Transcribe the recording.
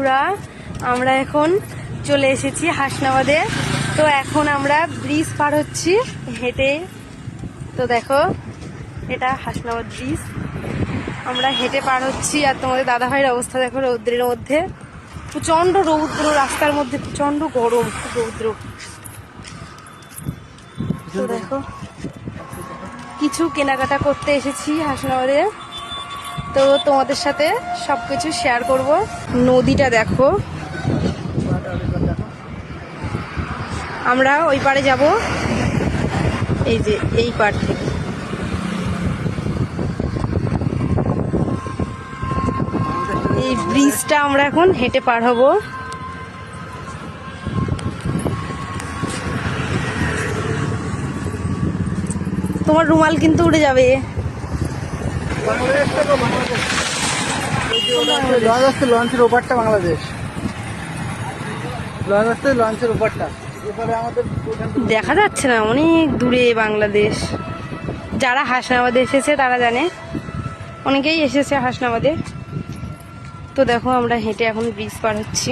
বন্ধুরা, আমরা এখন চলে এসেছি হাসনাবাদে। তো এখন আমরা ব্রিজ পার হচ্ছি হেঁটে। তো দেখো, এটা হাসনাবাদ ব্রিজ। আমরা হেঁটে পার হচ্ছি, আর তোমাদের দাদা ভাইয়ের অবস্থা দেখো, রৌদ্রের মধ্যে প্রচন্ড রৌদ্র, রাস্তার মধ্যে প্রচন্ড গরম, রৌদ্র। তো দেখো, কিছু কেনাকাটা করতে এসেছি হাসনাবাদে, তো তোমাদের সাথে সবকিছু শেয়ার করব। নদীটা দেখো, আমরা ওই পারে যাব, এই যে এই পার থেকে। এই ব্রিজটা আমরা এখন হেঁটে পার হব। তোমার রুমাল কিন্তু উড়ে যাবে। লঞ্চের ওপারটা বাংলাদেশ, লঞ্চের ওপারটা আমাদের দেখা যাচ্ছে না, অনেক দূরে বাংলাদেশ। যারা হাসনাবাদে এসেছে তারা জানে, অনেকেই এসেছে হাসনাবাদে। তো দেখো, আমরা হেঁটে এখন ব্রিজ পার হচ্ছি।